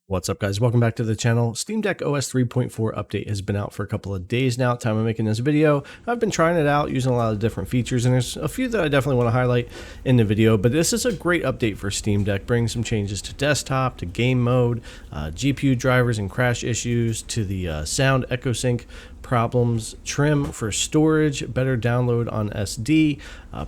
What's up, guys? Welcome back to the channel. Steam Deck OS 3.4 update has been out for a couple of days now at the time of making this video. I've been trying it out using a lot of different features, and there's a few that I definitely want to highlight in the video, but this is a great update for Steam Deck, bringing some changes to desktop, to game mode, GPU drivers and crash issues, to the sound echo sync problems, trim for storage, better download on SD,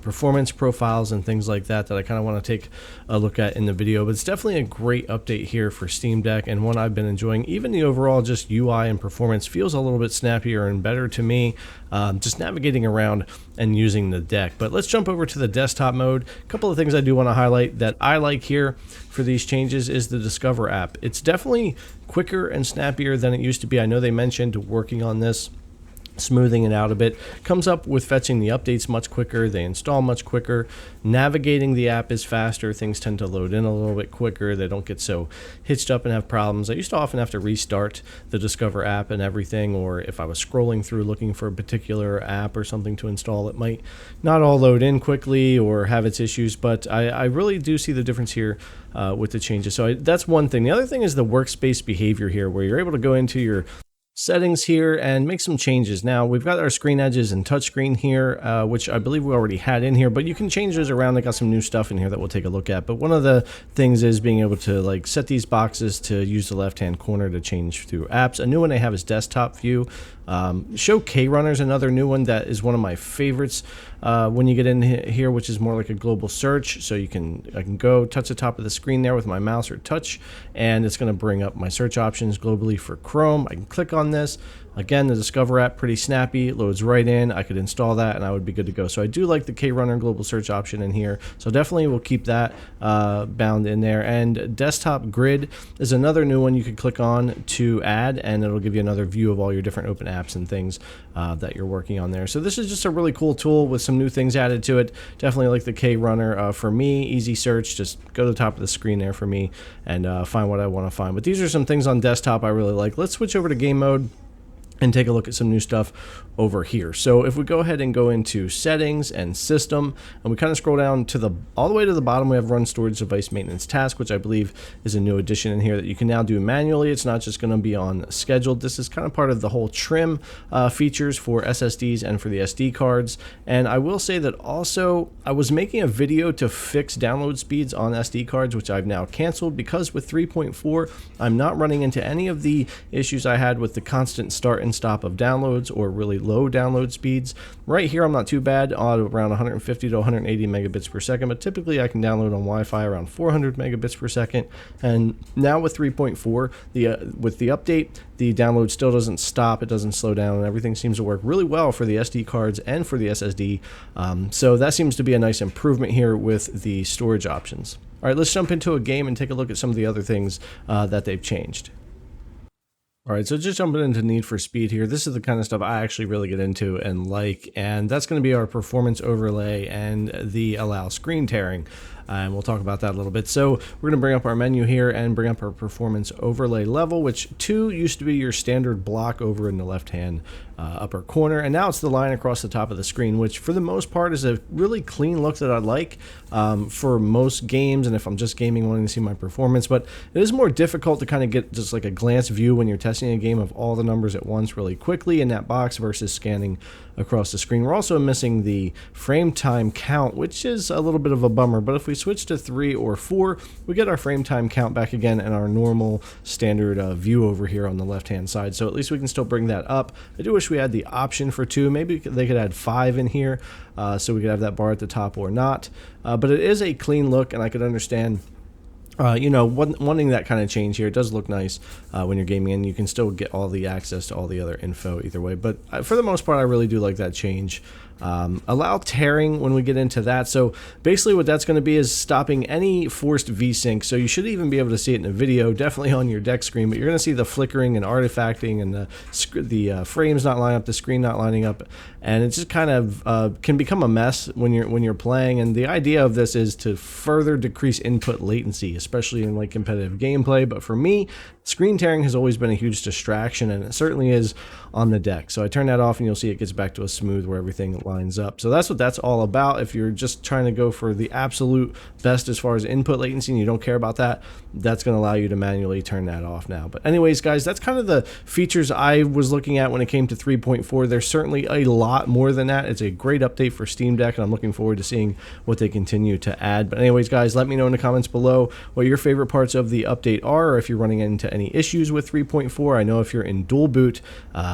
performance profiles and things like that I kind of want to take a look at in the video. But it's definitely a great update here for Steam Deck and one I've been enjoying. Even the overall just UI and performance feels a little bit snappier and better to me, just navigating around and using the deck. But let's jump over to the desktop mode. A couple of things I do want to highlight that I like here for these changes is the Discover app. It's definitely quicker and snappier than it used to be. I know they mentioned working on this, smoothing it out a bit. Comes up with fetching the updates much quicker, they install much quicker, navigating the app is faster, things tend to load in a little bit quicker, they don't get so hitched up and have problems. I used to often have to restart the Discover app and everything, or if I was scrolling through looking for a particular app or something to install, it might not all load in quickly or have its issues, but I really do see the difference here with the changes. So that's one thing. The other thing is the workspace behavior here, where you're able to go into your settings here and make some changes. Now we've got our screen edges and touchscreen here, which I believe we already had in here, but you can change those around. I got some new stuff in here that we'll take a look at. But one of the things is being able to like set these boxes to use the left hand corner to change through apps. A new one they have is desktop view. Show K runners, another new one that is one of my favorites when you get in here, which is more like a global search. So I can go touch the top of the screen there with my mouse or touch, and it's going to bring up my search options globally for Chrome. I can click on this. Again, the Discover app, pretty snappy, it loads right in. I could install that and I would be good to go. So I do like the K-Runner global search option in here. So definitely we'll keep that bound in there. And desktop grid is another new one you could click on to add, and it'll give you another view of all your different open apps and things that you're working on there. So this is just a really cool tool with some new things added to it. Definitely like the K-Runner for me. Easy search, just go to the top of the screen there for me and find what I want to find. But these are some things on desktop I really like. Let's switch over to game mode and take a look at some new stuff over here. So if we go ahead and go into settings and system, and we kind of scroll down to all the way to the bottom, we have run storage device maintenance task, which I believe is a new addition in here that you can now do manually. It's not just going to be on scheduled. This is kind of part of the whole trim features for SSDs and for the SD cards. And I will say that also I was making a video to fix download speeds on SD cards, which I've now canceled, because with 3.4 I'm not running into any of the issues I had with the constant start and stop of downloads or really low download speeds. Right here I'm not too bad, around 150 to 180 megabits per second, but typically I can download on Wi-Fi around 400 megabits per second. And now with 3.4, with the update, the download still doesn't stop, it doesn't slow down, and everything seems to work really well for the SD cards and for the SSD. So that seems to be a nice improvement here with the storage options. All right, let's jump into a game and take a look at some of the other things that they've changed. All right, so just jumping into Need for Speed here. This is the kind of stuff I actually really get into and like, and that's going to be our performance overlay and the allow screen tearing. And we'll talk about that a little bit. So we're going to bring up our menu here and bring up our performance overlay level, which 2 used to be your standard block over in the left-hand upper corner, and now it's the line across the top of the screen, which for the most part is a really clean look that I like for most games, and if I'm just gaming wanting to see my performance. But it is more difficult to kind of get just like a glance view when you're testing a game of all the numbers at once really quickly in that box versus scanning across the screen. We're also missing the frame time count, which is a little bit of a bummer, but if we switch to 3 or 4, we get our frame time count back again and our normal standard view over here on the left hand side. So at least we can still bring that up. I do wish we had the option for 2. Maybe they could add 5 in here so we could have that bar at the top or not, but it is a clean look, and I could understand wanting that kind of change here. It does look nice when you're gaming, and you can still get all the access to all the other info either way. But for the most part, I really do like that change. Allow tearing when we get into that. So basically what that's going to be is stopping any forced VSync. So you should even be able to see it in a video, definitely on your deck screen, but you're going to see the flickering and artifacting and the frames not lining up, the screen not lining up, and it just kind of can become a mess when you're playing. And the idea of this is to further decrease input latency, especially in like competitive gameplay. But for me, screen tearing has always been a huge distraction, and it certainly is on the deck. So I turn that off, and you'll see it gets back to a smooth where everything lines up. So that's what that's all about. If you're just trying to go for the absolute best as far as input latency and you don't care about that, that's going to allow you to manually turn that off now. But anyways, guys, that's kind of the features I was looking at when it came to 3.4. There's certainly a lot more than that. It's a great update for Steam Deck, and I'm looking forward to seeing what they continue to add. But anyways, guys, let me know in the comments below what your favorite parts of the update are, or if you're running into any issues with 3.4. I know if you're in dual boot,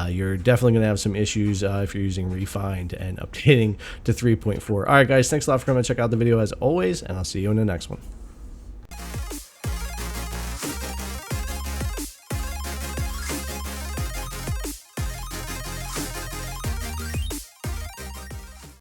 you're definitely going to have some issues if you're using Refined and updating to 3.4. All right, guys, thanks a lot for coming to check out the video as always, and I'll see you in the next one.